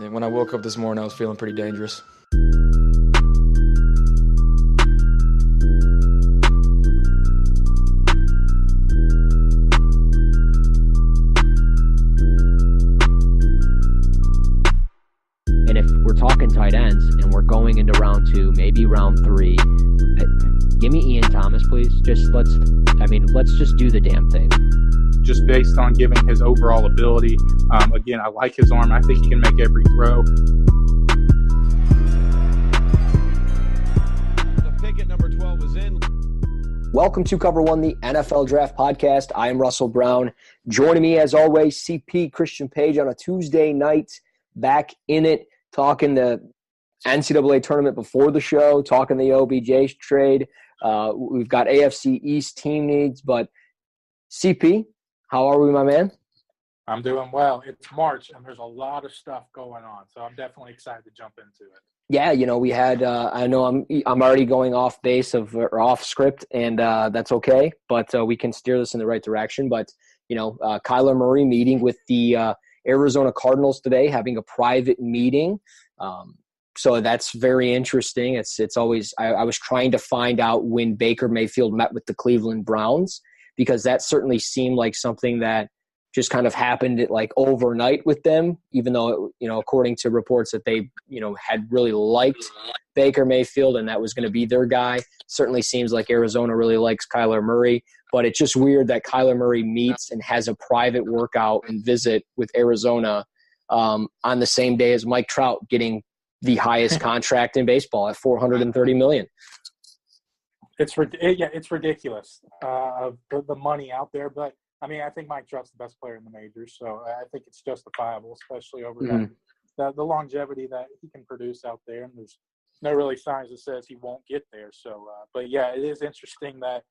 And when I woke up this morning, I was feeling pretty dangerous. And if we're talking tight ends and we're going into round 2, maybe round 3, give me Ian Thomas, please. Let's just do the damn thing. Just based on giving his overall ability. Again, I like his arm. I think he can make every throw. The pick at number 12 is in. Welcome to Cover One, the NFL Draft Podcast. I am Russell Brown. Joining me, as always, CP Christian Page on a Tuesday night. Back in it, talking the NCAA Tournament before the show, talking the OBJ trade. We've got AFC East team needs, but CP, how are we, my man? I'm doing well. It's March, and there's a lot of stuff going on, so I'm definitely excited to jump into it. Yeah, we had. I know I'm already going off base or off script, and that's okay. But we can steer this in the right direction. But Kyler Murray meeting with the Arizona Cardinals today, having a private meeting. So that's very interesting. It's always. I was trying to find out when Baker Mayfield met with the Cleveland Browns, because that certainly seemed like something that just kind of happened like overnight with them, even though, according to reports that they, had really liked Baker Mayfield and that was going to be their guy. Certainly seems like Arizona really likes Kyler Murray, but it's just weird that Kyler Murray meets and has a private workout and visit with Arizona on the same day as Mike Trout getting the highest contract in baseball at $430 million. It's ridiculous, the money out there, but I think Mike Trout's the best player in the majors, so I think it's justifiable, especially over the longevity that he can produce out there, and there's no really signs that says he won't get there. So, but yeah, it is interesting that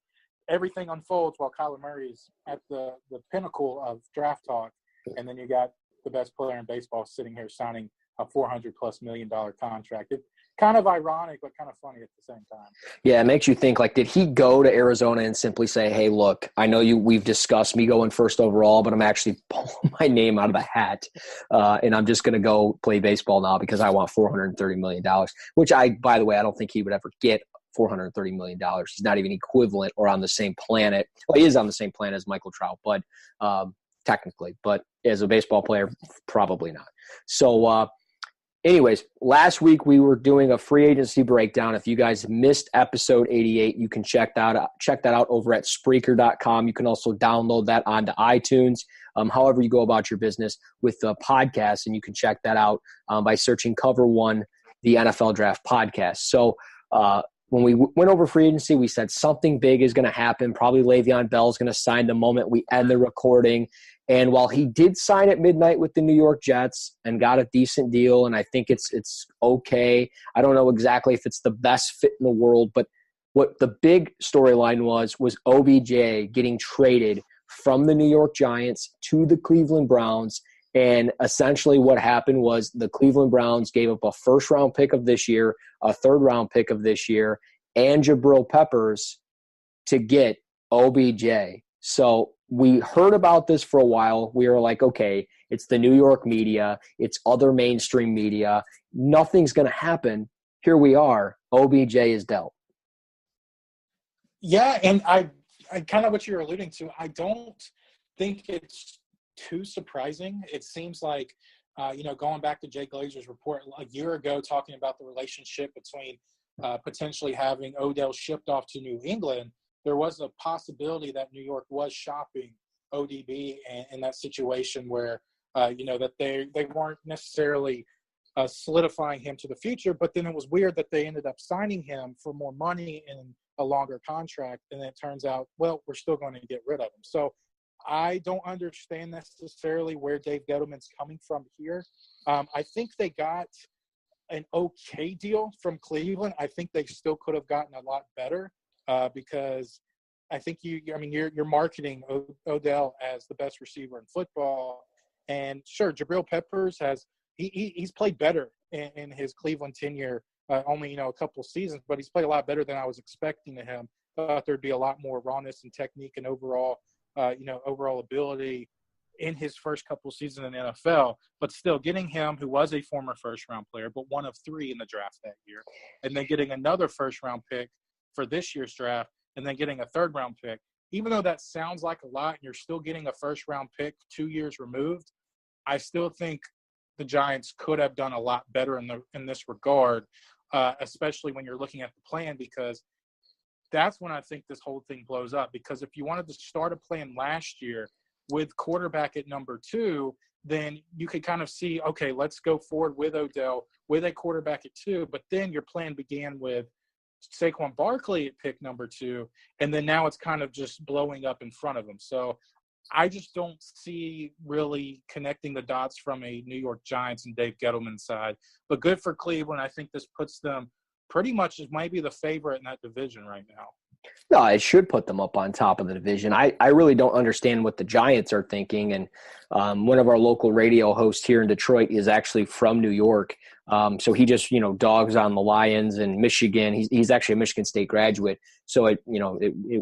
everything unfolds while Kyler Murray's at the pinnacle of draft talk, and then you got the best player in baseball sitting here signing a $400+ million contract. It's kind of ironic, but kind of funny at the same time. Yeah, it makes you think, did he go to Arizona and simply say, hey, look, I know we've discussed me going first overall, but I'm actually pulling my name out of the hat, and I'm just going to go play baseball now because I want $430 million, which by the way, I don't think he would ever get $430 million. He's not even equivalent or on the same planet. Well, he is on the same planet as Michael Trout, but technically. But as a baseball player, probably not. So, anyways, last week we were doing a free agency breakdown. If you guys missed episode 88, you can check that out over at Spreaker.com. You can also download that onto iTunes, however you go about your business with the podcast, and you can check that out by searching Cover One, the NFL Draft Podcast. So when we went over free agency, we said something big is going to happen. Probably Le'Veon Bell is going to sign the moment we end the recording. And while he did sign at midnight with the New York Jets and got a decent deal, and I think it's okay, I don't know exactly if it's the best fit in the world, but what the big storyline was OBJ getting traded from the New York Giants to the Cleveland Browns. And essentially what happened was the Cleveland Browns gave up a first-round pick of this year, a third-round pick of this year, and Jabrill Peppers to get OBJ. So we heard about this for a while. We were like, okay, it's the New York media. It's other mainstream media. Nothing's going to happen. Here we are. OBJ is dealt. Yeah, and I kind of what you're alluding to, I don't think it's too surprising. It seems like, going back to Jay Glazer's report a year ago, talking about the relationship between potentially having Odell shipped off to New England, there was a possibility that New York was shopping ODB in that situation where, that they weren't necessarily solidifying him to the future. But then it was weird that they ended up signing him for more money and a longer contract. And then it turns out, well, we're still going to get rid of him. So I don't understand necessarily where Dave Gettleman's coming from here. I think they got an okay deal from Cleveland. I think they still could have gotten a lot better. Because I think you're marketing Odell as the best receiver in football, and sure, Jabrill Peppers he's played better in his Cleveland tenure, only a couple seasons, but he's played a lot better than I was expecting of him. Thought there'd be a lot more rawness and technique and overall ability in his first couple seasons in the NFL, but still getting him, who was a former first-round player, but one of 3 in the draft that year, and then getting another first-round pick for this year's draft, and then getting a third-round pick. Even though that sounds like a lot and you're still getting a first-round pick 2 years removed, I still think the Giants could have done a lot better in this regard, especially when you're looking at the plan, because that's when I think this whole thing blows up. Because if you wanted to start a plan last year with quarterback at number 2, then you could kind of see, okay, let's go forward with Odell, with a quarterback at 2. But then your plan began with Saquon Barkley at pick number 2, and then now it's kind of just blowing up in front of him. So I just don't see really connecting the dots from a New York Giants and Dave Gettleman side. But good for Cleveland. I think this puts them pretty much as maybe the favorite in that division right now. No, it should put them up on top of the division. I really don't understand what the Giants are thinking. And one of our local radio hosts here in Detroit is actually from New York. So he just, dogs on the Lions and Michigan. He's actually a Michigan State graduate. So it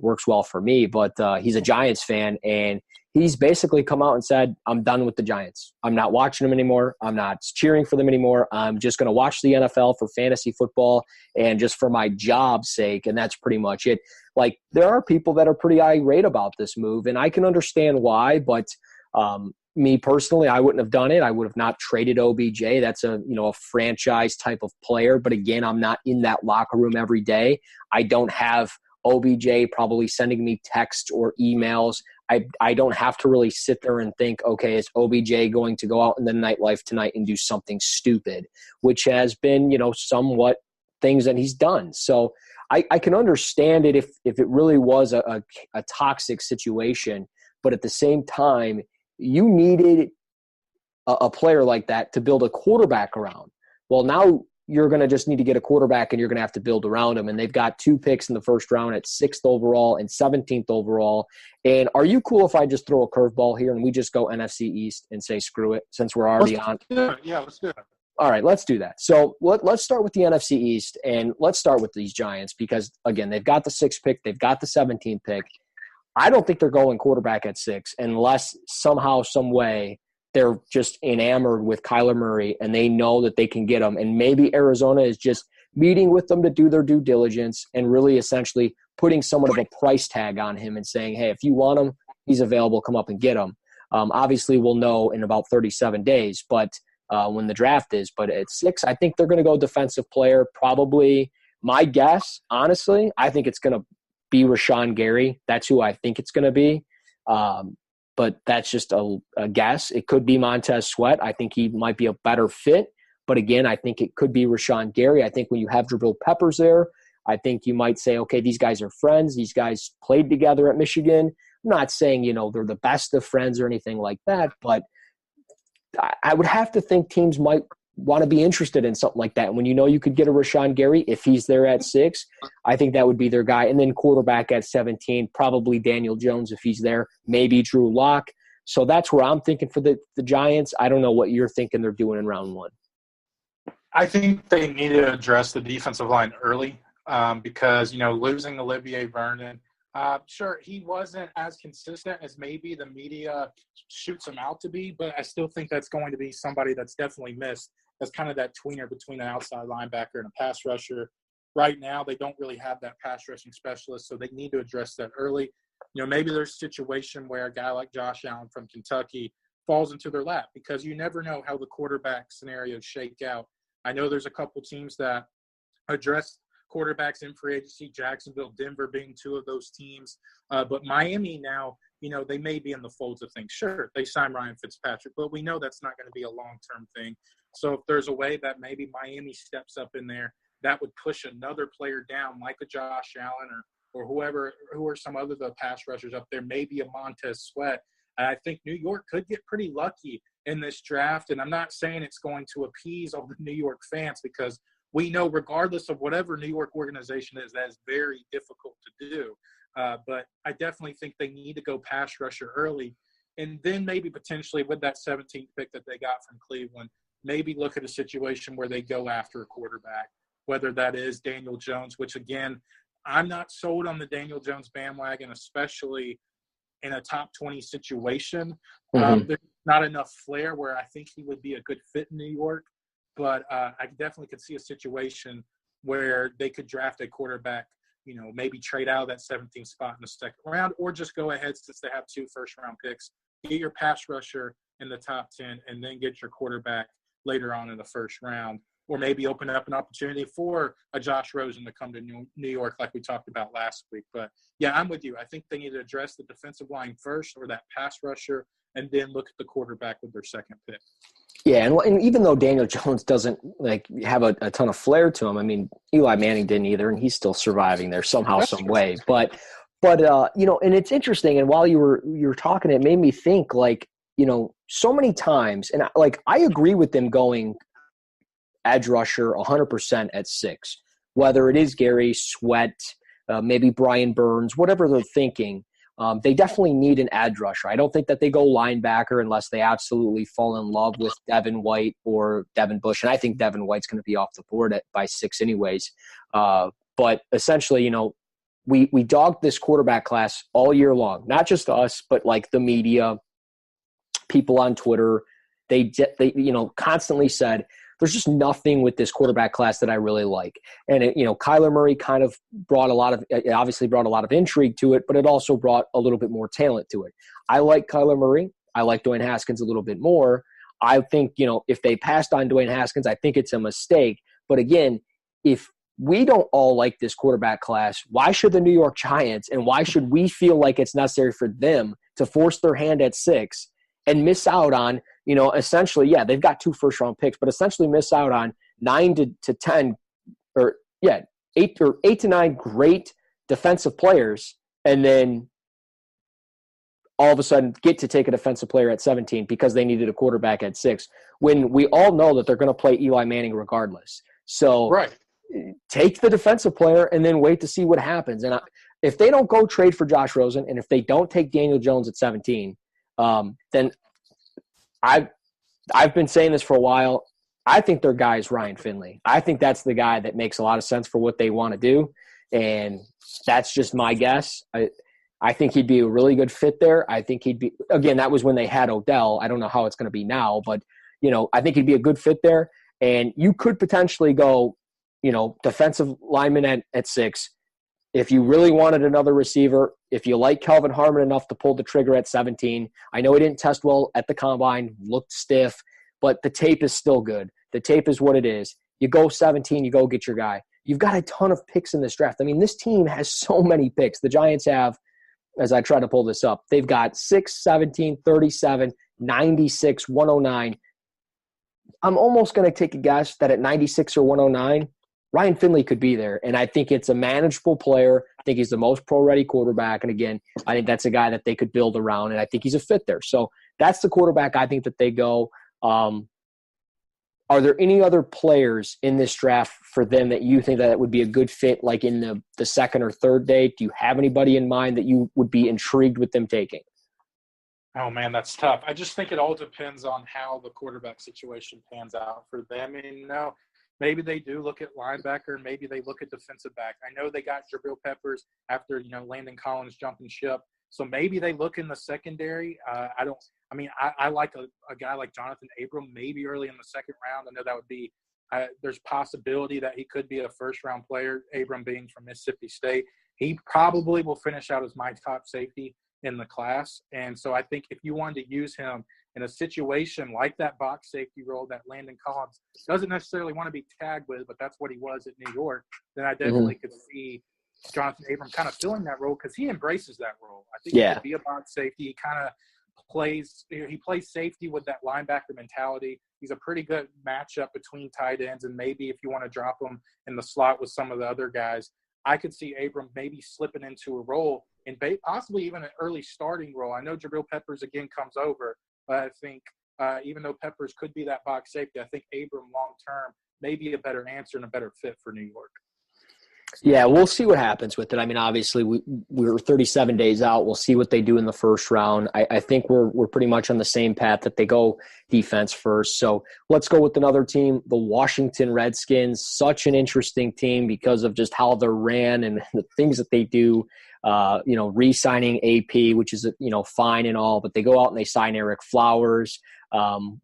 works well for me, but he's a Giants fan, and he's basically come out and said, I'm done with the Giants. I'm not watching them anymore. I'm not cheering for them anymore. I'm just going to watch the NFL for fantasy football and just for my job's sake. And that's pretty much it. Like, there are people that are pretty irate about this move, and I can understand why, but me personally, I wouldn't have done it. I would have not traded OBJ. That's a franchise type of player. But again, I'm not in that locker room every day. I don't have OBJ probably sending me texts or emails. I don't have to really sit there and think, okay, is OBJ going to go out in the nightlife tonight and do something stupid, which has been, somewhat things that he's done. So I can understand it if it really was a toxic situation, but at the same time, you needed a player like that to build a quarterback around. Well, now you're going to just need to get a quarterback, and you're going to have to build around him. And they've got 2 picks in the first round at 6th overall and 17th overall. And are you cool if I just throw a curveball here and we just go NFC East and say screw it, since we're already on? Yeah, let's do it. All right, let's do that. So let's start with the NFC East, and let's start with these Giants because, again, they've got the 6th pick. They've got the 17th pick. I don't think they're going quarterback at 6 unless somehow, some way, they're just enamored with Kyler Murray and they know that they can get him. And maybe Arizona is just meeting with them to do their due diligence and really essentially putting somewhat of a price tag on him and saying, hey, if you want him, he's available, come up and get him. Obviously, we'll know in about 37 days, but when the draft is. But at 6, I think they're going to go defensive player. Probably my guess, honestly, I think it's going to be Rashawn Gary. That's who I think it's going to be. But that's just a guess. It could be Montez Sweat. I think he might be a better fit. But again, I think it could be Rashawn Gary. I think when you have Jabrill Peppers there, I think you might say, okay, these guys are friends. These guys played together at Michigan. I'm not saying, they're the best of friends or anything like that, but I would have to think teams might want to be interested in something like that. And when you could get a Rashawn Gary, if he's there at 6, I think that would be their guy. And then quarterback at 17, probably Daniel Jones if he's there, maybe Drew Lock. So that's where I'm thinking for the Giants. I don't know what you're thinking they're doing in round 1. I think they need to address the defensive line early because, losing Olivier Vernon, sure, he wasn't as consistent as maybe the media shoots him out to be, but I still think that's going to be somebody that's definitely missed as kind of that tweener between an outside linebacker and a pass rusher. Right now, they don't really have that pass rushing specialist, so they need to address that early. Maybe there's a situation where a guy like Josh Allen from Kentucky falls into their lap because you never know how the quarterback scenarios shake out. I know there's a couple teams that address quarterbacks in free agency, Jacksonville, Denver being 2 of those teams. But Miami now, they may be in the folds of things. Sure, they signed Ryan Fitzpatrick, but we know that's not going to be a long-term thing. So if there's a way that maybe Miami steps up in there, that would push another player down like a Josh Allen or who are some other the pass rushers up there, maybe a Montez Sweat. And I think New York could get pretty lucky in this draft. And I'm not saying it's going to appease all the New York fans because we know regardless of whatever New York organization is, that is very difficult to do. But I definitely think they need to go pass rusher early. And then maybe potentially with that 17th pick that they got from Cleveland, maybe look at a situation where they go after a quarterback, whether that is Daniel Jones, which, again, I'm not sold on the Daniel Jones bandwagon, especially in a top 20 situation. Mm-hmm. There's not enough flair where I think he would be a good fit in New York, but I definitely could see a situation where they could draft a quarterback, maybe trade out of that 17th spot in the second round, or just go ahead since they have 2 first-round picks, get your pass rusher in the top 10, and then get your quarterback later on in the first round, or maybe open up an opportunity for a Josh Rosen to come to New York like we talked about last week. But, yeah, I'm with you. I think they need to address the defensive line first, or that pass rusher, and then look at the quarterback with their second pick. Yeah, and even though Daniel Jones doesn't have a ton of flair to him, I mean, Eli Manning didn't either, and he's still surviving there somehow, some way. But and it's interesting. And while you were talking, it made me think, so many times, and I agree with them going edge rusher 100% at 6, whether it is Gary Sweat, maybe Brian Burns, whatever they're thinking. They definitely need an edge rusher. I don't think that they go linebacker unless they absolutely fall in love with Devin White or Devin Bush. And I think Devin White's going to be off the board by 6 anyways. But essentially, we dogged this quarterback class all year long, not just us, but the media, people on Twitter. They constantly said, there's just nothing with this quarterback class that I really like. And, Kyler Murray kind of obviously brought a lot of intrigue to it, but it also brought a little bit more talent to it. I like Kyler Murray. I like Dwayne Haskins a little bit more. I think, if they passed on Dwayne Haskins, I think it's a mistake. But again, if we don't all like this quarterback class, why should the New York Giants, and why should we feel like it's necessary for them to force their hand at 6 and miss out on, essentially, yeah, they've got 2 first-round picks, but essentially miss out on 9 to 10 or, 8 to 9 great defensive players, and then all of a sudden get to take a defensive player at 17 because they needed a quarterback at 6, when we all know that they're going to play Eli Manning regardless. So right. Take the defensive player and then wait to see what happens. And if they don't go trade for Josh Rosen, and if they don't take Daniel Jones at 17, then I've been saying this for a while. I think their guy is Ryan Finley. I think that's the guy that makes a lot of sense for what they want to do, and that's just my guess. I think he'd be a really good fit there. I think he'd be – again, that was when they had Odell. I don't know how it's going to be now, but, I think he'd be a good fit there. And you could potentially go, defensive lineman at 6. If you really wanted another receiver, if you like Kelvin Harmon enough to pull the trigger at 17, I know he didn't test well at the combine, looked stiff, but the tape is still good. The tape is what it is. You go 17, you go get your guy. You've got a ton of picks in this draft. I mean, this team has so many picks. The Giants have, as I try to pull this up, they've got 6, 17, 37, 96, 109. I'm almost going to take a guess that at 96 or 109, Ryan Finley could be there, and I think it's a manageable player. I think he's the most pro-ready quarterback, and again, I think that's a guy that they could build around, and I think he's a fit there. So that's the quarterback I think that they go. Are there any other players in this draft for them that you think that would be a good fit, like in the second or third day? Do you have anybody in mind that you would be intrigued with them taking? Oh, man, that's tough. I just think it all depends on how the quarterback situation pans out for them. And, maybe they do look at linebacker. Maybe they look at defensive back. I know they got Jabrill Peppers after, Landon Collins jumping ship. So maybe they look in the secondary. I like a guy like Jonathan Abram maybe early in the second round. I know that would be there's possibility that he could be a first-round player, Abram being from Mississippi State. He probably will finish out as my top safety in the class. And so I think if you wanted to use him in a situation like that box safety role that Landon Collins doesn't necessarily want to be tagged with, but that's what he was at New York, then I definitely could see Jonathan Abram kind of filling that role because he embraces that role. I think he could be a box safety. He kind of plays safety with that linebacker mentality. He's a pretty good matchup between tight ends, and maybe if you want to drop him in the slot with some of the other guys, I could see Abram maybe slipping into a role and possibly even an early starting role. I know Jabrill Peppers again comes over, but I think even though Peppers could be that box safety, I think Abram long-term may be a better answer and a better fit for New York. Yeah, we'll see what happens with it. I mean, obviously, we're 37 days out. We'll see what they do in the first round. I think we're pretty much on the same path that they go defense first. So let's go with another team, the Washington Redskins. Such an interesting team because of just how they're ran and the things that they do. re-signing AP, which is, fine and all, but they go out and they sign Eric Flowers,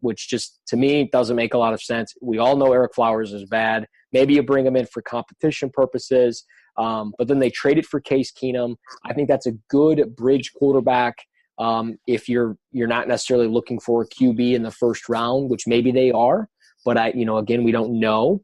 which just, to me, doesn't make a lot of sense. We all know Eric Flowers is bad. Maybe you bring him in for competition purposes, but then they traded for Case Keenum. I think that's a good bridge quarterback. If you're not necessarily looking for a QB in the first round, which maybe they are, but again, we don't know.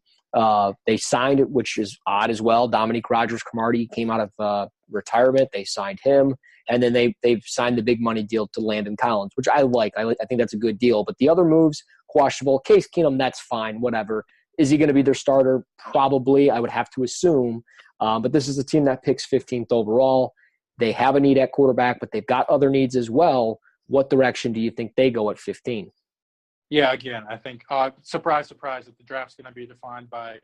They signed it, which is odd as well. Dominique Rodgers-Cromartie came out of retirement. They signed him, and then they've signed the big money deal to Landon Collins, which I like. I think that's a good deal. But the other moves, questionable. Case Keenum, that's fine, whatever. Is he going to be their starter? Probably, I would have to assume. But this is a team that picks 15th overall. They have a need at quarterback, but they've got other needs as well. What direction do you think they go at 15? Yeah, again, I think surprise, surprise, that the draft's going to be defined by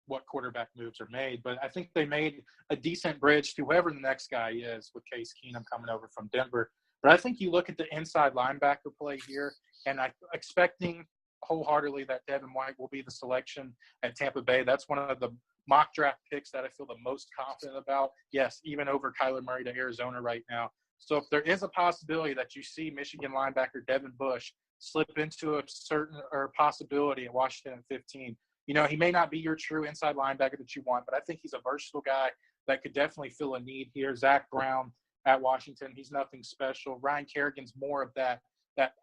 what quarterback moves are made. But I think they made a decent bridge to whoever the next guy is with Case Keenum coming over from Denver. But I think you look at the inside linebacker play here, and I'm expecting wholeheartedly that Devin White will be the selection at Tampa Bay. That's one of the mock draft picks that I feel the most confident about. Yes, even over Kyler Murray to Arizona right now. So if there is a possibility that you see Michigan linebacker Devin Bush slip into a certain or possibility at Washington at 15, he may not be your true inside linebacker that you want, but I think he's a versatile guy that could definitely fill a need here. Zach Brown at Washington, he's nothing special. Ryan Kerrigan's more of that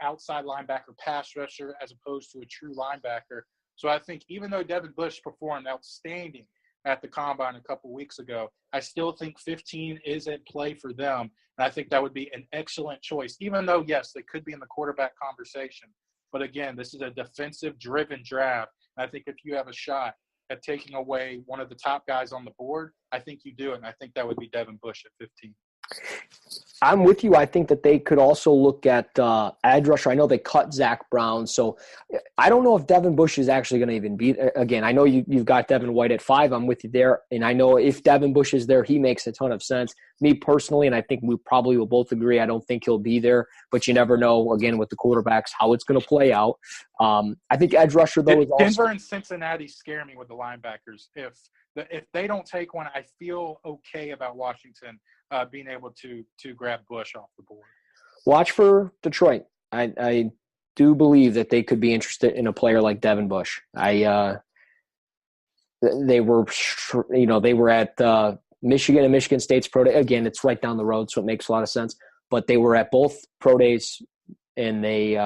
outside linebacker pass rusher as opposed to a true linebacker. So I think even though Devin Bush performed outstanding at the Combine a couple weeks ago, I still think 15 is at play for them. And I think that would be an excellent choice, even though, yes, they could be in the quarterback conversation. But again, this is a defensive-driven draft. And I think if you have a shot at taking away one of the top guys on the board, I think you do it. And I think that would be Devin Bush at 15. I'm with you. I think that they could also look at edge rusher. I know they cut Zach Brown, so I don't know if Devin Bush is actually going to even be – again, I know you've got Devin White at 5. I'm with you there. And I know if Devin Bush is there, he makes a ton of sense. Me personally, and I think we probably will both agree, I don't think he'll be there. But you never know, again, with the quarterbacks, how it's going to play out. I think edge rusher, though, is also – Denver and Cincinnati scare me with the linebackers. If they don't take one, I feel okay about Washington being able to grab Bush off the board. Watch for Detroit. I do believe that they could be interested in a player like Devin Bush. They were at Michigan and Michigan State's pro day. Again, it's right down the road, so it makes a lot of sense. But they were at both pro days, and they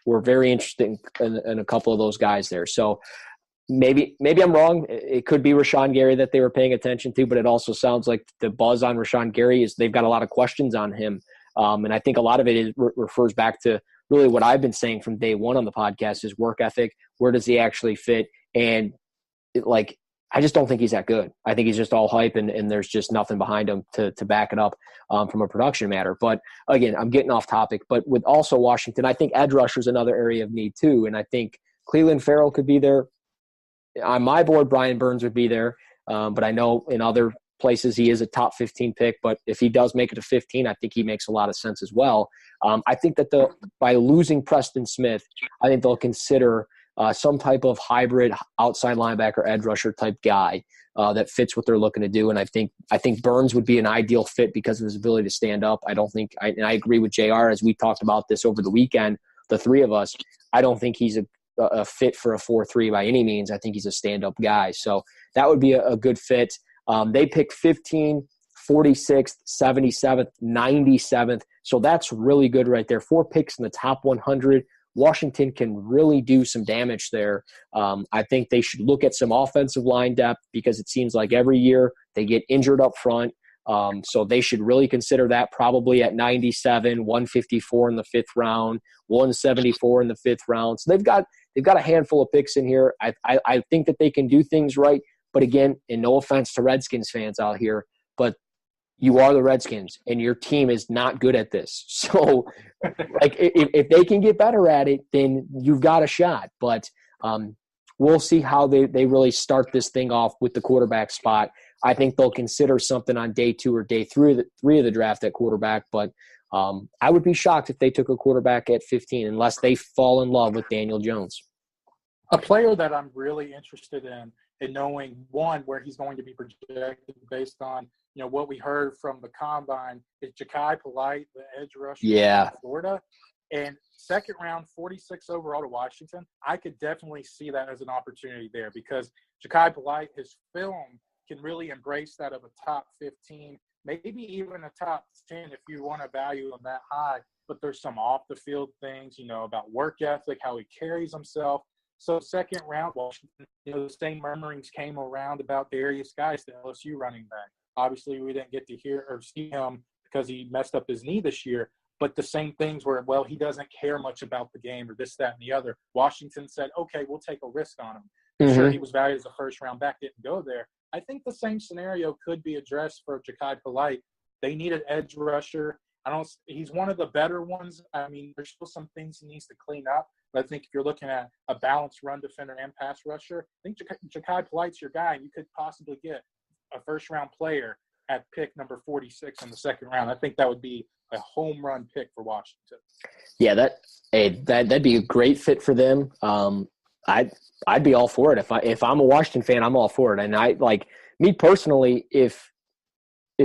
were very interested in a couple of those guys there. So maybe I'm wrong. It could be Rashawn Gary that they were paying attention to, but it also sounds like the buzz on Rashawn Gary is they've got a lot of questions on him. And I think a lot of it refers back to really what I've been saying from day one on the podcast is work ethic. Where does he actually fit? And I just don't think he's that good. I think he's just all hype and there's just nothing behind him to back it up from a production matter. But again, I'm getting off topic, but with also Washington, I think edge rusher is another area of need too. And I think Cleveland Farrell could be there. On my board, Brian Burns would be there, but I know in other places he is a top 15 pick. But if he does make it to 15, I think he makes a lot of sense as well. I think that by losing Preston Smith, I think they'll consider some type of hybrid outside linebacker, edge rusher type guy that fits what they're looking to do. And I think Burns would be an ideal fit because of his ability to stand up. I agree with JR as we talked about this over the weekend, the three of us. I don't think he's a fit for a 4-3 by any means. I think he's a stand-up guy. So that would be a good fit. They pick 15, 46th, 77th, 97th. So that's really good right there. 4 picks in the top 100. Washington can really do some damage there. I think they should look at some offensive line depth because it seems like every year they get injured up front. So they should really consider that probably at 97, 154 in the 5th round, 174 in the 5th round. So they've got a handful of picks in here. I think that they can do things right. But again, and no offense to Redskins fans out here, but you are the Redskins, and your team is not good at this. So, if they can get better at it, then you've got a shot. But we'll see how they really start this thing off with the quarterback spot. I think they'll consider something on day 2 or day 3 of the draft at quarterback. But I would be shocked if they took a quarterback at 15 unless they fall in love with Daniel Jones. A player that I'm really interested in knowing, one, where he's going to be projected based on, what we heard from the combine is Ja'Kai Polite, the edge rusher Yeah. from Florida. And second round, 46 overall to Washington, I could definitely see that as an opportunity there because Ja'Kai Polite, his film can really embrace that of a top 15, maybe even a top 10 if you want to value him that high. But there's some off-the-field things, about work ethic, how he carries himself. So second round, Washington, the same murmurings came around about Darius Guice, the LSU running back. Obviously, we didn't get to hear or see him because he messed up his knee this year. But the same things where, he doesn't care much about the game or this, that, and the other. Washington said, okay, we'll take a risk on him. Mm-hmm. Sure, he was valued as a first-round back, didn't go there. I think the same scenario could be addressed for Ja'Kai Polite. They need an edge rusher. He's one of the better ones. I mean, there's still some things he needs to clean up. But I think if you're looking at a balanced run defender and pass rusher, I think Ja'Kai Polite's your guy, and you could possibly get a first-round player at pick number 46 in the second round. I think that would be a home run pick for Washington. Yeah, that'd be a great fit for them. I'd be all for it. If I'm a Washington fan, I'm all for it. And me personally, if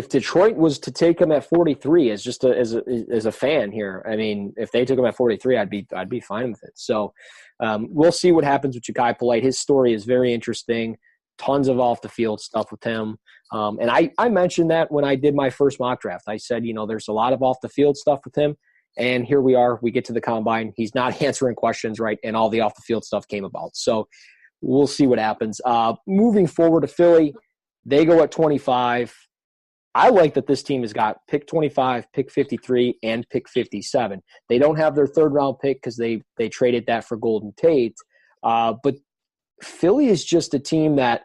Detroit was to take him at 43 as a fan here, I mean, if they took him at 43, I'd be fine with it. So we'll see what happens with Ja'Kai Polite. His story is very interesting. Tons of off the field stuff with him. And I mentioned that when I did my first mock draft. I said, there's a lot of off the field stuff with him. And here we are. We get to the combine. He's not answering questions, right? And all the off the field stuff came about. So we'll see what happens. Moving forward to Philly, they go at 25. I like that this team has got pick 25, pick 53, and pick 57. They don't have their third-round pick because they traded that for Golden Tate. But Philly is just a team that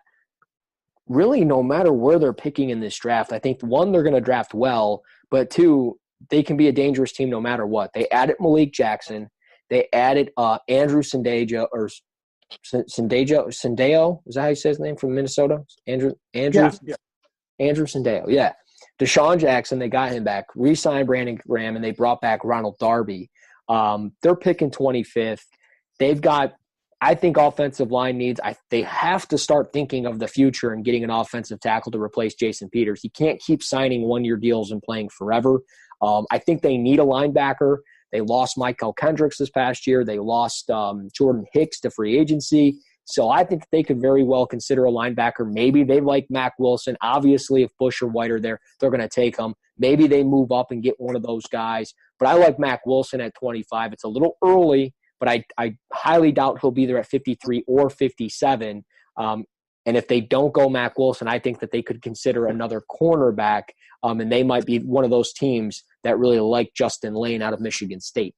really, no matter where they're picking in this draft, I think, one, they're going to draft well, but two, they can be a dangerous team no matter what. They added Malik Jackson. They added Andrew Sendejo, or Sendeo. Is that how you say his name, from Minnesota? Andrew Sendejo, yeah. Deshaun Jackson, they got him back. Re-signed Brandon Graham, and they brought back Ronald Darby. They're picking 25th. They've got, I think, offensive line needs. They have to start thinking of the future and getting an offensive tackle to replace Jason Peters. He can't keep signing one-year deals and playing forever. I think they need a linebacker. They lost Michael Kendricks this past year. They lost Jordan Hicks to free agency. So I think they could very well consider a linebacker. Maybe they like Mack Wilson. Obviously, if Bush or White are there, they're going to take him. Maybe they move up and get one of those guys. But I like Mack Wilson at 25. It's a little early, but I highly doubt he'll be there at 53 or 57. And if they don't go Mack Wilson, I think that they could consider another cornerback, and they might be one of those teams that really like Justin Lane out of Michigan State.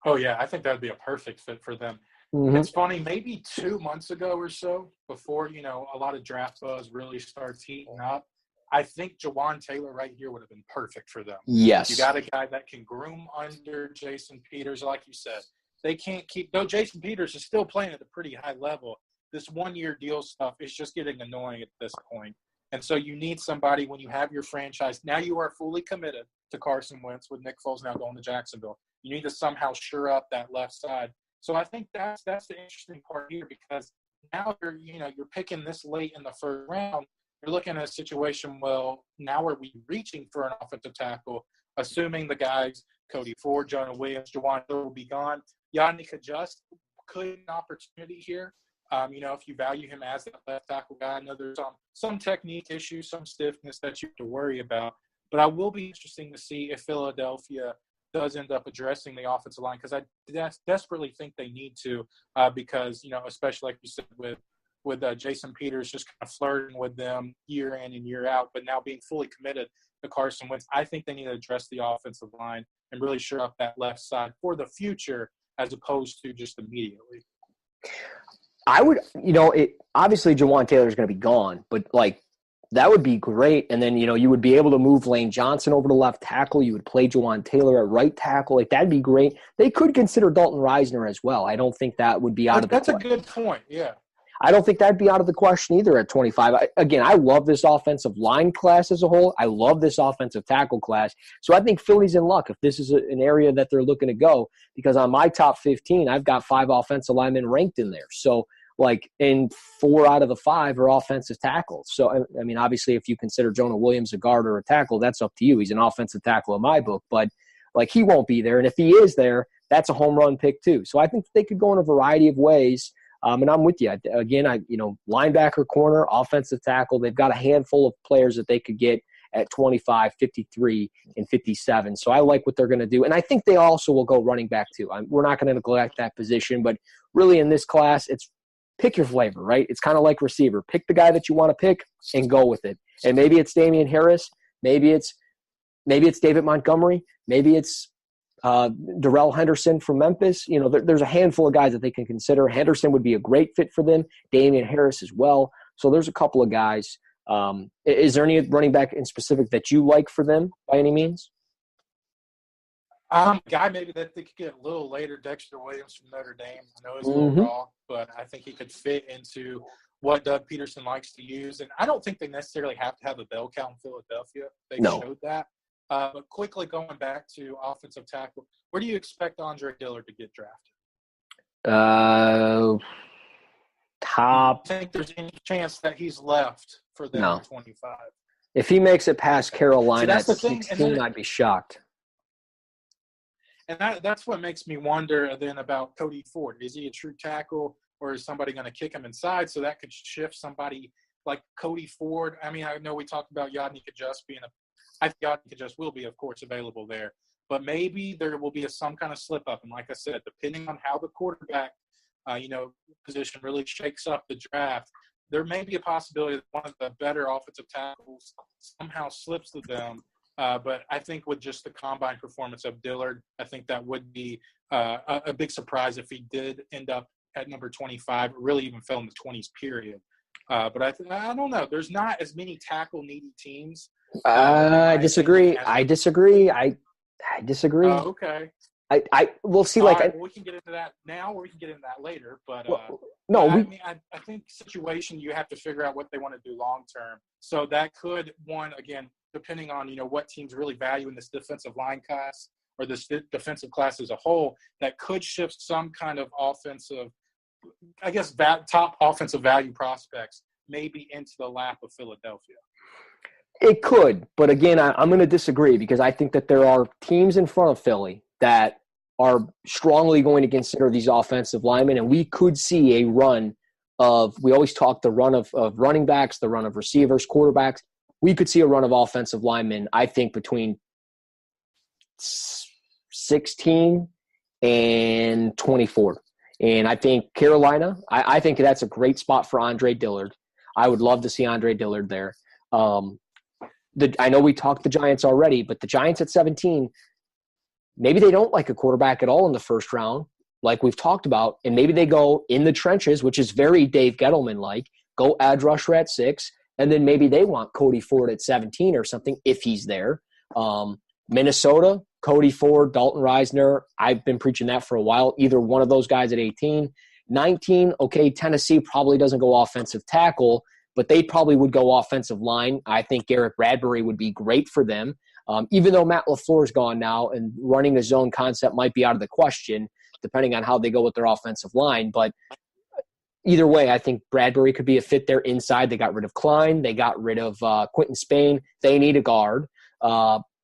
Oh, yeah, I think that would be a perfect fit for them. Mm-hmm. It's funny, maybe 2 months ago or so, before, a lot of draft buzz really starts heating up, I think Jawan Taylor right here would have been perfect for them. Yes. You got a guy that can groom under Jason Peters, like you said. They can't keep – though Jason Peters is still playing at a pretty high level, this one-year deal stuff is just getting annoying at this point. And so you need somebody when you have your franchise. Now you are fully committed to Carson Wentz with Nick Foles now going to Jacksonville. You need to somehow shore up that left side. So I think that's the interesting part here, because now you're picking this late in the first round. You're looking at a situation, well, now are we reaching for an offensive tackle, assuming the guys, Cody Ford, Jonah Williams, Jawan will be gone. Yannick Adjust could be an opportunity here. If you value him as that left tackle guy, I know there's some technique issues, some stiffness that you have to worry about. But I will be interesting to see if Philadelphia does end up addressing the offensive line, because I desperately think they need to, because, especially like you said with Jason Peters just kind of flirting with them year in and year out, but now being fully committed to Carson Wentz, I think they need to address the offensive line and really shore up that left side for the future as opposed to just immediately. I would, obviously Jawan Taylor is going to be gone, but that would be great. And then, you would be able to move Lane Johnson over to left tackle. You would play Jawan Taylor at right tackle. That'd be great. They could consider Dalton Reisner as well. I don't think that would be out of the question. That's a good point, yeah. I don't think that'd be out of the question either at 25. I love this offensive line class as a whole. I love this offensive tackle class. So I think Philly's in luck if this is an area that they're looking to go, because on my top 15, I've got 5 offensive linemen ranked in there. So Like, and 4 out of the 5 are offensive tackles. So, I mean, obviously, if you consider Jonah Williams a guard or a tackle, that's up to you. He's an offensive tackle in my book. But, like, he won't be there. And if he is there, that's a home run pick too. So I think they could go in a variety of ways. And I'm with you. Again, linebacker, corner, offensive tackle, they've got a handful of players that they could get at 25, 53, and 57. So I like what they're going to do. And I think they also will go running back too. We're not going to neglect that position. But really in this class, it's pick your flavor, right? It's kind of like receiver. Pick the guy that you want to pick and go with it. And maybe it's Damian Harris. Maybe it's David Montgomery. Maybe it's Darrell Henderson from Memphis. There's a handful of guys that they can consider. Henderson would be a great fit for them. Damian Harris as well. So there's a couple of guys. Is there any running back in specific that you like for them by any means? Guy maybe that they could get a little later, Dexter Williams from Notre Dame. I know he's a little raw, but I think he could fit into what Doug Peterson likes to use. And I don't think they necessarily have to have a bell cow in Philadelphia. They showed that. But quickly going back to offensive tackle, where do you expect Andre Dillard to get drafted? Top. Do you think there's any chance that he's left for them at 25? If he makes it past Carolina at that's the thing. 16, I'd be shocked. And that's what makes me wonder then about Cody Ford. Is he a true tackle, or is somebody going to kick him inside? So that could shift somebody like Cody Ford. I mean, I know we talked about Yadni Kajust being I think Yadni Kajust will be, of course, available there. But maybe there will be some kind of slip-up. And like I said, depending on how the quarterback, position really shakes up the draft, there may be a possibility that one of the better offensive tackles somehow slips to them. But I think with just the combine performance of Dillard, I think that would be a big surprise if he did end up at number 25, or really even fell in the 20s period. But I don't know. There's not as many tackle-needy teams. I disagree. I disagree. Oh, okay. We'll see. We can get into that now, or we can get into that later. But I think situation you have to figure out what they want to do long term. So that could again, depending on what teams really value in this defensive line class or this defensive class as a whole, that could shift some kind of offensive, I guess, top offensive value prospects maybe into the lap of Philadelphia. It could, but again, I'm going to disagree because I think that there are teams in front of Philly that are strongly going to consider these offensive linemen, and we could see a run of – we always talk the run of running backs, the run of receivers, quarterbacks. We could see a run of offensive linemen, I think, between 16 and 24. And I think Carolina, I think that's a great spot for Andre Dillard. I would love to see Andre Dillard there. I know we talked the Giants already, but the Giants at 17, maybe they don't like a quarterback at all in the first round, like we've talked about, and maybe they go in the trenches, which is very Dave Gettleman-like, go edge rusher at 6, and then maybe they want Cody Ford at 17 or something if he's there. Minnesota, Cody Ford, Dalton Reisner, I've been preaching that for a while, either one of those guys at 18. 19, okay, Tennessee probably doesn't go offensive tackle, but they probably would go offensive line. I think Garrett Bradbury would be great for them. Even though Matt LaFleur's gone now and running a zone concept might be out of the question, depending on how they go with their offensive line. But either way, I think Bradbury could be a fit there inside. They got rid of Klein. They got rid of Quentin Spain. They need a guard.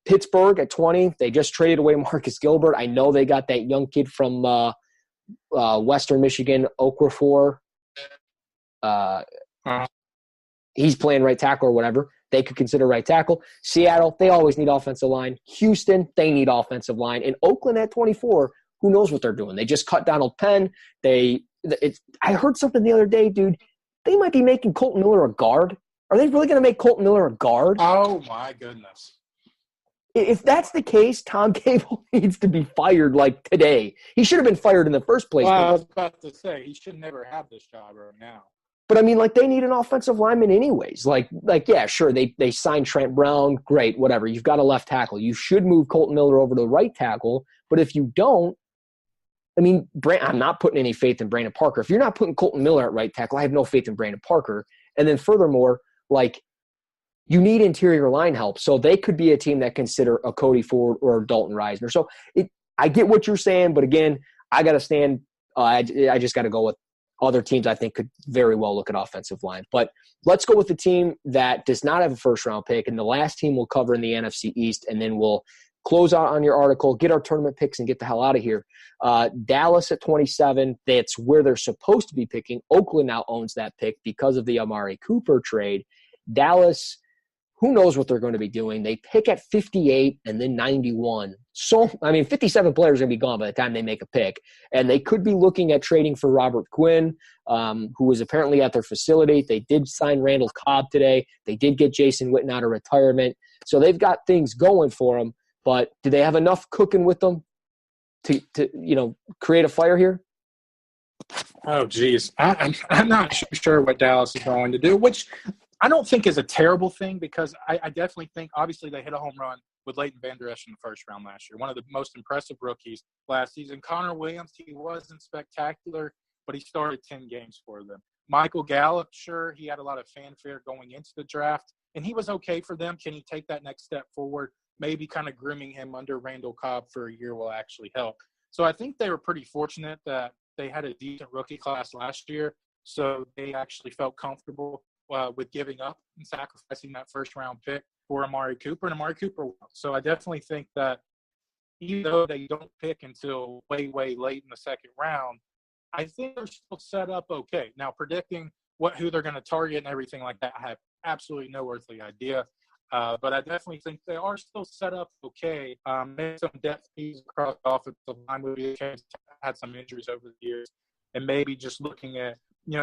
Pittsburgh at 20, they just traded away Marcus Gilbert. I know they got that young kid from Western Michigan, Okafor. He's playing right tackle or whatever. They could consider right tackle. Seattle, they always need offensive line. Houston, they need offensive line. And Oakland at 24, who knows what they're doing? They just cut Donald Penn. I heard something the other day, dude. They might be making Colton Miller a guard. Are they really going to make Colton Miller a guard? Oh, my goodness. If that's the case, Tom Cable needs to be fired like today. He should have been fired in the first place. Well, I was about to say, he should never have this job right now. But, I mean, they need an offensive lineman anyways. Yeah, sure, they signed Trent Brown. Great, whatever. You've got a left tackle. You should move Colton Miller over to the right tackle. But if you don't, I mean, I'm not putting any faith in Brandon Parker. If you're not putting Colton Miller at right tackle, I have no faith in Brandon Parker. And then furthermore, you need interior line help. So they could be a team that consider a Cody Ford or a Dalton Reisner. So I get what you're saying, but again, I got to stand I just got to go with other teams I think could very well look at offensive line. But let's go with the team that does not have a first-round pick, and the last team we'll cover in the NFC East, and then we'll close out on your article, get our tournament picks, and get the hell out of here. Dallas at 27, that's where they're supposed to be picking. Oakland now owns that pick because of the Amari Cooper trade. Dallas, who knows what they're going to be doing? They pick at 58 and then 91. So, 57 players are going to be gone by the time they make a pick. And they could be looking at trading for Robert Quinn, who was apparently at their facility. They did sign Randall Cobb today. They did get Jason Witten out of retirement. So they've got things going for them. But do they have enough cooking with them to create a fire here? Oh, geez. I'm not sure what Dallas is going to do, which I don't think is a terrible thing, because I definitely think, obviously, they hit a home run with Leighton Vander Esch in the first round last year, one of the most impressive rookies last season. Connor Williams, he wasn't spectacular, but he started 10 games for them. Michael Gallup, sure, he had a lot of fanfare going into the draft, and he was okay for them. Can he take that next step forward? Maybe kind of grooming him under Randall Cobb for a year will actually help. So I think they were pretty fortunate that they had a decent rookie class last year, so they actually felt comfortable with giving up and sacrificing that first-round pick for Amari Cooper, and Amari Cooper won. So I definitely think that even though they don't pick until way, way late in the second round, I think they're still set up okay. Now, predicting who they're going to target and everything like that, I have absolutely no earthly idea. But I definitely think they are still set up okay. Maybe some depth pieces across the offensive line would be the case. Had some injuries over the years, and maybe just looking at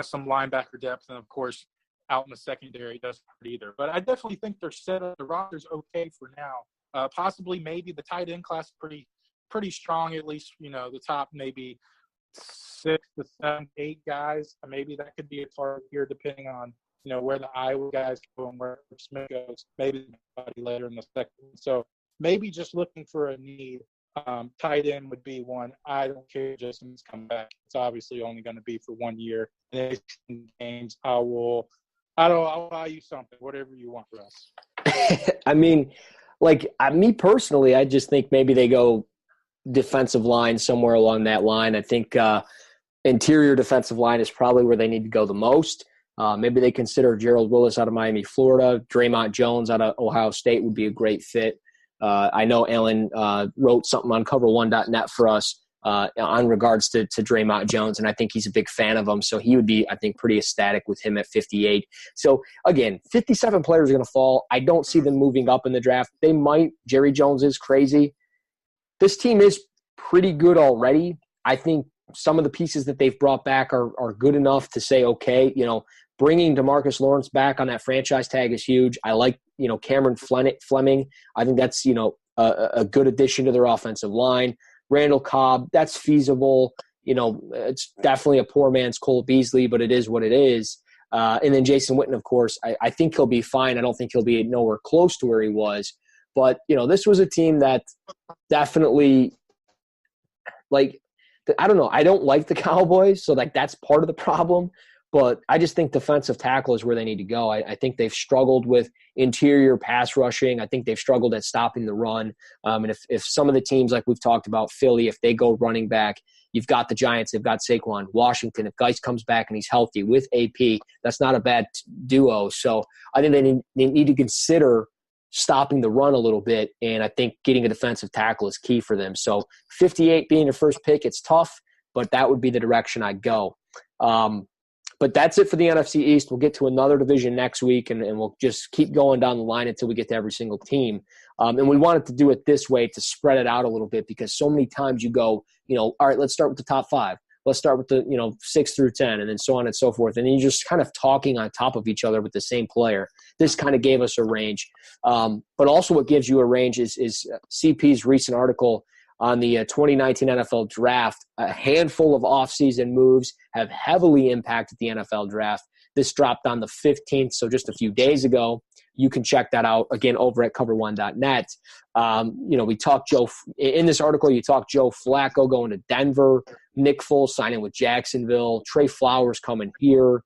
some linebacker depth, and of course out in the secondary doesn't hurt either. But I definitely think they're set up. The roster's okay for now. Possibly maybe the tight end class pretty strong. At least the top maybe 6 to 7, 8 guys. Maybe that could be a target here, depending on where the Iowa guys go and where Smith goes, maybe later in the second. So maybe just looking for a need. Tight end would be one. I don't care if Jason's come back. It's obviously only going to be for 1 year. In 18 games, I'll buy you something, whatever you want, Russ. Me personally, I just think maybe they go defensive line somewhere along that line. I think interior defensive line is probably where they need to go the most. Maybe they consider Gerald Willis out of Miami, Florida. Draymond Jones out of Ohio State would be a great fit. I know Ellen wrote something on cover1.net for us on regards to Draymond Jones, and I think he's a big fan of him. So he would be, I think, pretty ecstatic with him at 58. So, again, 57 players are going to fall. I don't see them moving up in the draft. They might. Jerry Jones is crazy. This team is pretty good already. I think some of the pieces that they've brought back are good enough to say, okay, bringing DeMarcus Lawrence back on that franchise tag is huge. I like, Cameron Fleming. I think that's, a good addition to their offensive line. Randall Cobb, that's feasible. It's definitely a poor man's Cole Beasley, but it is what it is. And then Jason Witten, of course, I think he'll be fine. I don't think he'll be nowhere close to where he was. But, this was a team that definitely, I don't know. I don't like the Cowboys, so that's part of the problem. But I just think defensive tackle is where they need to go. I think they've struggled with interior pass rushing. I think they've struggled at stopping the run. And if some of the teams, like we've talked about, Philly, if they go running back, you've got the Giants, they've got Saquon. Washington, if Geis comes back and he's healthy with AP, that's not a bad duo. So I think they need to consider stopping the run a little bit, and I think getting a defensive tackle is key for them. So 58 being your first pick, it's tough, but that would be the direction I'd go. But that's it for the NFC East. We'll get to another division next week, and we'll just keep going down the line until we get to every single team. And we wanted to do it this way to spread it out a little bit, because so many times you go, all right, let's start with the top 5. Let's start with the 6 through 10, and then so on and so forth. And then you're just kind of talking on top of each other with the same player. This kind of gave us a range. But also what gives you a range is CP's recent article on the 2019 NFL Draft. A handful of offseason moves have heavily impacted the NFL Draft. This dropped on the 15th, so just a few days ago. You can check that out, again, over at cover1.net. We talked in this article, you talk Joe Flacco going to Denver, Nick Foles signing with Jacksonville, Trey Flowers coming here.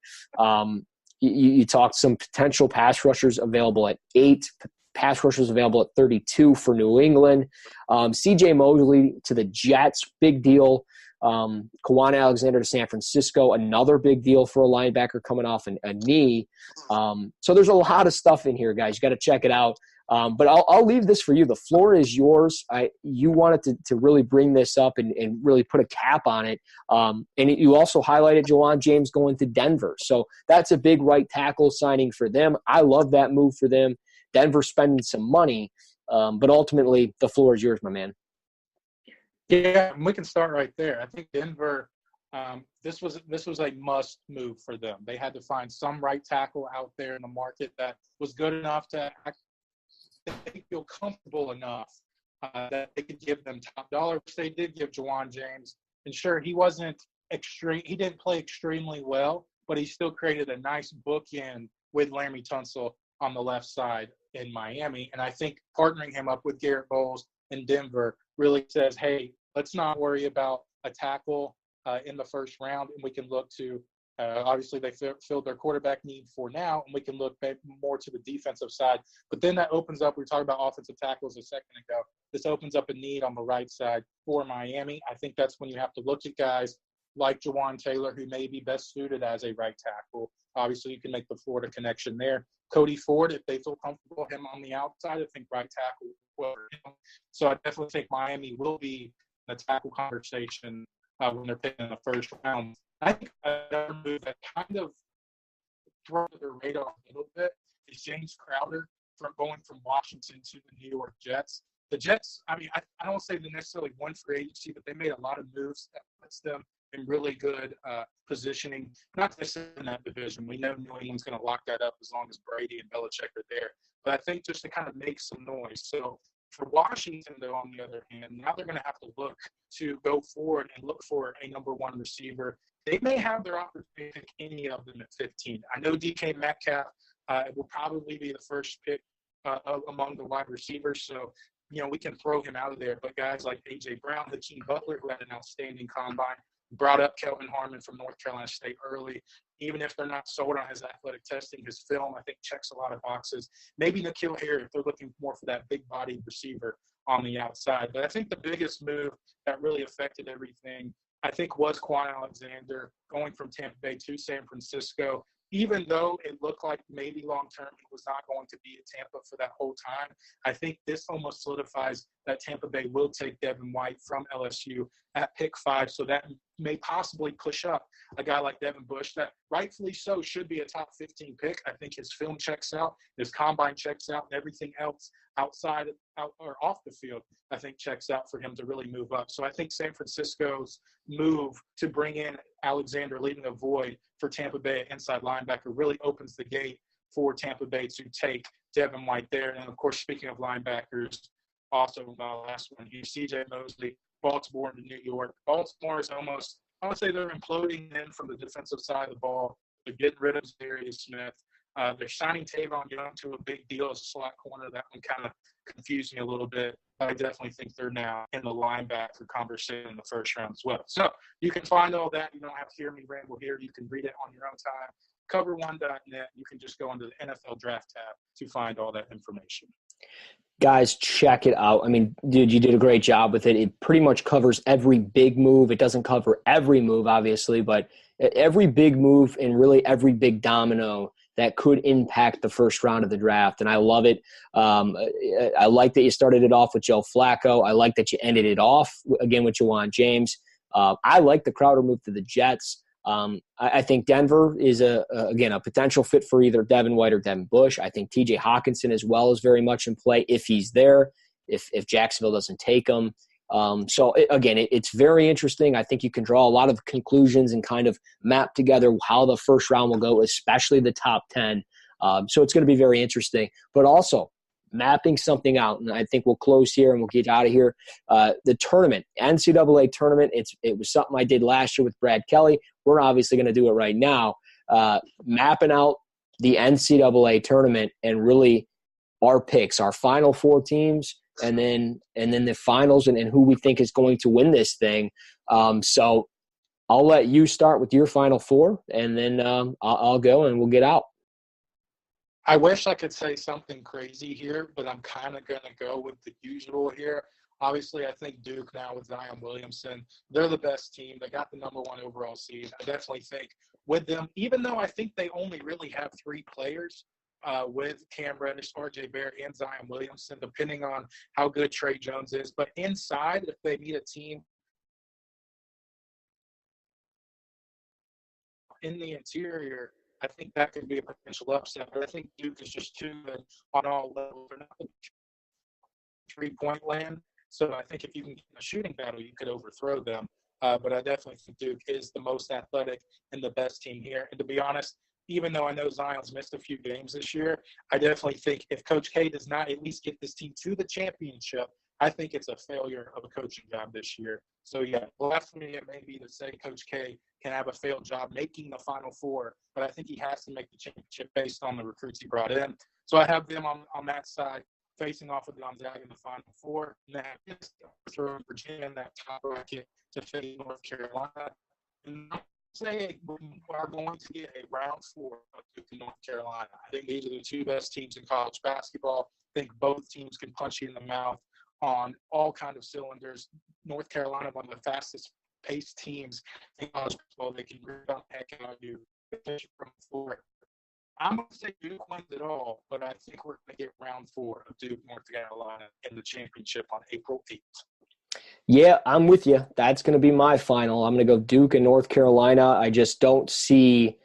You talked some potential pass rushers available at 8, pass rushers available at 32 for New England. CJ Mosley to the Jets, big deal. Kawhi Alexander to San Francisco, another big deal for a linebacker coming off a knee. So there's a lot of stuff in here, guys. You got to check it out. But I'll leave this for you. The floor is yours. You wanted to really bring this up and really put a cap on it. And you also highlighted Juwan James going to Denver. So that's a big right tackle signing for them. I love that move for them. Denver spending some money. But ultimately, the floor is yours, my man. Yeah, we can start right there. I think Denver, this was a must move for them. They had to find some right tackle out there in the market that was good enough to feel comfortable enough that they could give them top dollar, which they did give Juwan James. And sure, he wasn't extreme. He didn't play extremely well, but he still created a nice bookend with Laramie Tunsil on the left side in Miami. And I think partnering him up with Garrett Bowles in Denver really says, hey, let's not worry about a tackle in the first round, and we can look to obviously they filled their quarterback need for now, and we can look more to the defensive side. But then that opens up, we were talking about offensive tackles a second ago, this opens up a need on the right side for Miami. I think that's when you have to look at guys like Jawan Taylor, who may be best suited as a right tackle. Obviously, you can make the Florida connection there. Cody Ford, if they feel comfortable him on the outside, I think right tackle will. So I definitely think Miami will be in the tackle conversation when they're picking in the first round. I think another move that kind of throws their radar a little bit is James Crowder going from Washington to the New York Jets. The Jets, I mean, I don't say they necessarily won free agency, but they made a lot of moves that puts them in really good positioning, not just in that division. We know New England's going to lock that up as long as Brady and Belichick are there. But I think just to kind of make some noise. So for Washington, though, on the other hand, now they're going to have to look to go forward and look for a number one receiver. They may have their opportunity to pick any of them at 15. I know DK Metcalf will probably be the first pick among the wide receivers. So, you know, we can throw him out of there. But guys like A.J. Brown, Hakeem Butler, who had an outstanding combine, brought up Kelvin Harmon from North Carolina State early. Even if they're not sold on his athletic testing, his film, I think, checks a lot of boxes. Maybe N'Keal Harry, if they're looking more for that big-bodied receiver on the outside. But I think the biggest move that really affected everything, I think, was Kawhi Alexander going from Tampa Bay to San Francisco. Even though it looked like maybe long-term he was not going to be at Tampa for that whole time, I think this almost solidifies that Tampa Bay will take Devin White from LSU at pick 5. So that may possibly push up a guy like Devin Bush that rightfully so should be a top 15 pick. I think his film checks out, his combine checks out, and everything else outside or off the field, I think checks out for him to really move up. So I think San Francisco's move to bring in Alexander, leaving a void for Tampa Bay at inside linebacker, really opens the gate for Tampa Bay to take Devin White there. And, of course, speaking of linebackers, also my last one here, C.J. Mosley, Baltimore to New York. Baltimore is almost, I would say they're imploding in from the defensive side of the ball. They're getting rid of Darius Smith. They're signing Tavon Young to a big deal as a slot corner. That one kind of confused me a little bit. I definitely think they're now in the linebacker conversation in the first round as well. So you can find all that. You don't have to hear me ramble here. You can read it on your own time. Cover1.net. You can just go into the NFL Draft tab to find all that information. Guys, check it out. I mean, dude, you did a great job with it. It pretty much covers every big move. It doesn't cover every move, obviously, but every big move and really every big domino that could impact the first round of the draft. And I love it. I like that you started it off with Joe Flacco. I like that you ended it off, again, with Juwan James. I like the Crowder move to the Jets. I think Denver is, again, a potential fit for either Devin White or Devin Bush. I think TJ Hawkinson as well is very much in play if he's there, if Jacksonville doesn't take him. It's very interesting. I think you can draw a lot of conclusions and kind of map together how the first round will go, especially the top 10. So it's going to be very interesting. But also mapping something out, and I think we'll close here and we'll get out of here. The tournament, NCAA tournament, it was something I did last year with Brad Kelly. We're obviously going to do it right now, mapping out the NCAA tournament and really our picks, our final 4 teams, and then the finals and who we think is going to win this thing. So I'll let you start with your final 4, and then I'll go and we'll get out. I wish I could say something crazy here, but I'm kind of going to go with the usual here. Obviously, I think Duke now with Zion Williamson, they're the best team. They got the number 1 overall seed. I definitely think with them, even though I think they only really have 3 players with Cam Reddish, RJ Barrett, and Zion Williamson, depending on how good Trey Jones is. But inside, if they meet a team in the interior, I think that could be a potential upset. But I think Duke is just too good on all levels. They're not the 3-point land. So I think if you can get in a shooting battle, you could overthrow them. But I definitely think Duke is the most athletic and the best team here. And to be honest, even though I know Zion's missed a few games this year, I definitely think if Coach K does not at least get this team to the championship, I think it's a failure of a coaching job this year. So, yeah, blasphemy it may be to say Coach K can have a failed job making the Final Four, but I think he has to make the championship based on the recruits he brought in. So I have them on that side facing off with Gonzaga in the Final Four. And then I just throw Virginia in that top bracket to face North Carolina. And I'm saying we are going to get a round 4 of Duke and North Carolina. I think these are the 2 best teams in college basketball. I think both teams can punch you in the mouth on all kind of cylinders. North Carolina, one of the fastest paced teams in college basketball. They can rebound the heck out of you from the floor. I'm going to say Duke wins it all, but I think we're going to get round 4 of Duke, North Carolina in the championship on April 8th. Yeah, I'm with you. That's going to be my final. I'm going to go Duke and North Carolina. I just don't see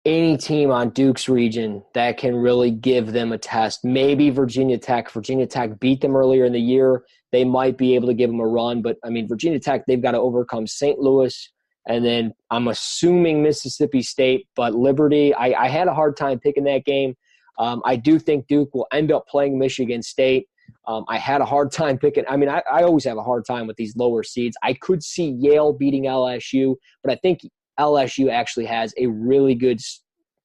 any team on Duke's region that can really give them a test. Maybe Virginia Tech. Virginia Tech beat them earlier in the year. They might be able to give them a run. But, I mean, Virginia Tech, they've got to overcome St. Louis, and then I'm assuming Mississippi State. But Liberty, I had a hard time picking that game. I do think Duke will end up playing Michigan State. I had a hard time picking. I mean, I always have a hard time with these lower seeds. I could see Yale beating LSU, but I think LSU actually has a really good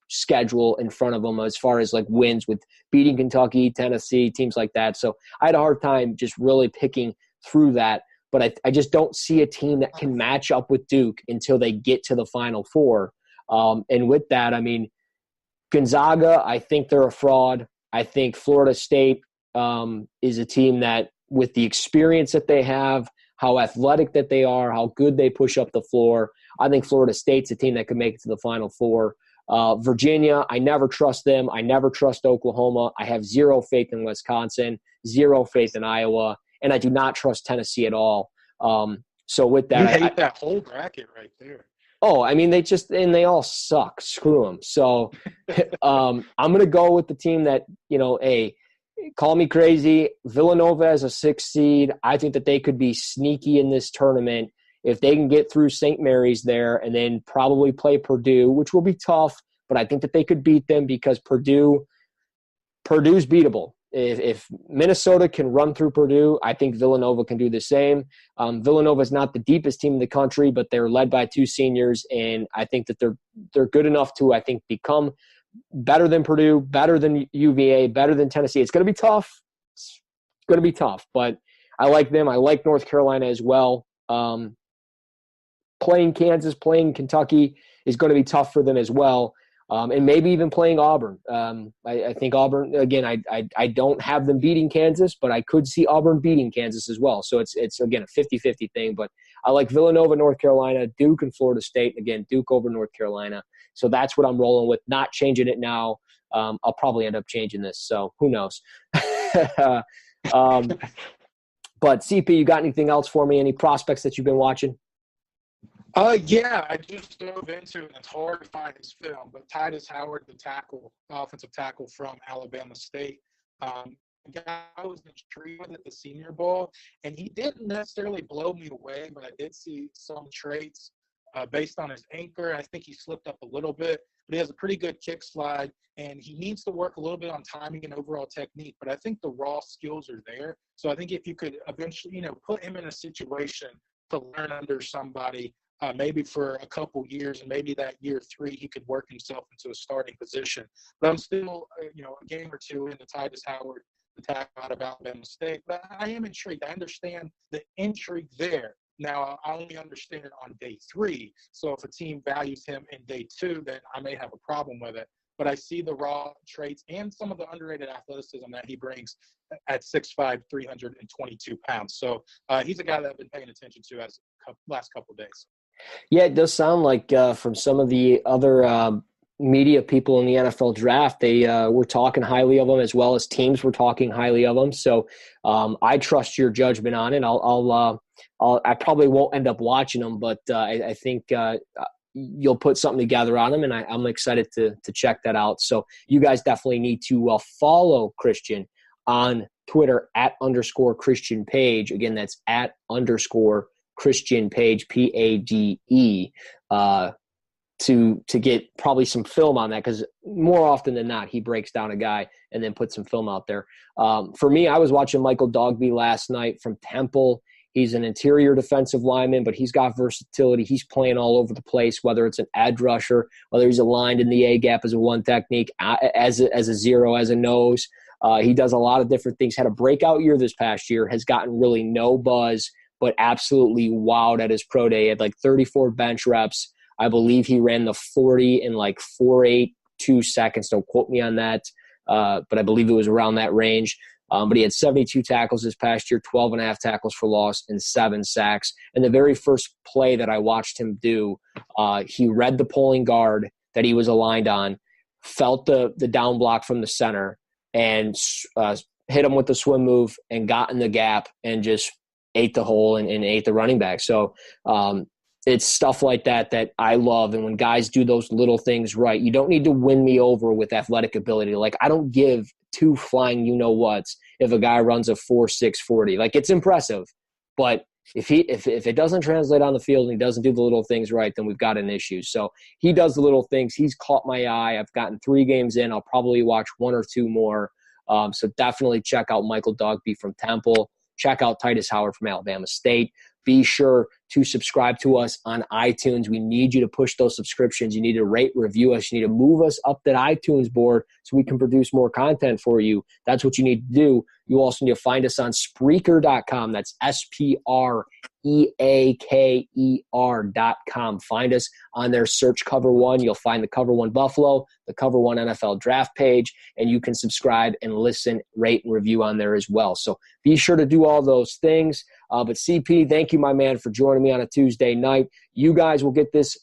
schedule in front of them as far as like wins with beating Kentucky, Tennessee, teams like that. So I had a hard time just really picking through that. But I just don't see a team that can match up with Duke until they get to the Final Four. And with that, I mean, Gonzaga, I think they're a fraud. I think Florida State is a team that, with the experience that they have, how athletic that they are, how good they push up the floor, I think Florida State's a team that could make it to the Final Four. Virginia, I never trust them. I never trust Oklahoma. I have zero faith in Wisconsin, zero faith in Iowa, and I do not trust Tennessee at all. So with that, you hate that whole bracket right there. Oh, I mean, they all suck. Screw them. So I'm going to go with the team that, call me crazy. Villanova as a 6th seed. I think that they could be sneaky in this tournament if they can get through St. Mary's there and then probably play Purdue, which will be tough, but I think that they could beat them because Purdue's beatable. If Minnesota can run through Purdue, I think Villanova can do the same. Villanova is not the deepest team in the country, but they're led by 2 seniors, and I think that they're good enough to, I think, become better than Purdue, better than UVA, better than Tennessee. It's going to be tough. It's going to be tough, but I like them. I like North Carolina as well. Playing Kansas, playing Kentucky is going to be tough for them as well. And maybe even playing Auburn. I think Auburn, again, I don't have them beating Kansas, but I could see Auburn beating Kansas as well. So it's again, a 50-50 thing. But I like Villanova, North Carolina, Duke, and Florida State. Again, Duke over North Carolina. So that's what I'm rolling with, not changing it now. I'll probably end up changing this, so who knows. But CP, you got anything else for me? Any prospects that you've been watching? Yeah, I just dove into it. It's hard to find his film, but Titus Howard, the offensive tackle from Alabama State, the guy I was intrigued with at the Senior Bowl, and he didn't necessarily blow me away, but I did see some traits based on his anchor. I think he slipped up a little bit, but he has a pretty good kick slide, and he needs to work a little bit on timing and overall technique, but I think the raw skills are there. So I think if you could eventually, put him in a situation to learn under somebody, maybe for a couple years, and maybe that year 3 he could work himself into a starting position. But I'm still, a game or 2 into Titus Howard, the tackle out of Alabama State. But I am intrigued. I understand the intrigue there. Now, I only understand it on day 3. So if a team values him in day 2, then I may have a problem with it. but I see the raw traits and some of the underrated athleticism that he brings at 6'5", 322 pounds. So he's a guy that I've been paying attention to as last couple of days. Yeah, it does sound like from some of the other media people in the NFL draft, they were talking highly of him, as well as teams were talking highly of him. So I trust your judgment on it. I probably won't end up watching him, but I think you'll put something together on him, and I'm excited to check that out. So you guys definitely need to follow Christian on Twitter @_Christian Page. Again, that's @_Christian Page, PAGE, to get probably some film on that, because more often than not, he breaks down a guy and then puts some film out there. For me, I was watching Michael Dogby last night from Temple. He's an interior defensive lineman, but he's got versatility. He's playing all over the place, whether it's an edge rusher, whether he's aligned in the A-gap as a one technique, as a zero, as a nose. He does a lot of different things. Had a breakout year this past year, has gotten really no buzz, but absolutely wowed at his pro day. He had like 34 bench reps. I believe he ran the 40 in like 4.82 seconds. Don't quote me on that, but I believe it was around that range. But he had 72 tackles this past year, 12.5 tackles for loss, and 7 sacks. And the very first play that I watched him do, he read the pulling guard that he was aligned on, felt the down block from the center, and hit him with the swim move and got in the gap and just ate the hole and ate the running back. So it's stuff like that I love. And when guys do those little things right, you don't need to win me over with athletic ability. Like, I don't give two flying you-know-whats if a guy runs a 4.6 40. Like, it's impressive. But if it doesn't translate on the field and he doesn't do the little things right, then we've got an issue. So he does the little things. He's caught my eye. I've gotten 3 games in. I'll probably watch 1 or 2 more. So definitely check out Michael Dogby from Temple. Check out Titus Howard from Alabama State. Be sure to subscribe to us on iTunes. We need you to push those subscriptions. You need to rate, review us. You need to move us up that iTunes board so we can produce more content for you. That's what you need to do. You also need to find us on Spreaker.com. That's Spreaker.com. Find us on there. Search Cover One. You'll find the Cover One Buffalo, the Cover One NFL draft page, and you can subscribe and listen, rate, and review on there as well. So be sure to do all those things. But CP, thank you, my man, for joining me on a Tuesday night. You guys will get this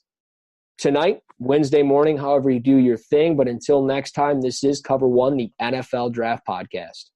tonight, Wednesday morning, however you do your thing. But until next time, this is Cover One, the NFL Draft Podcast.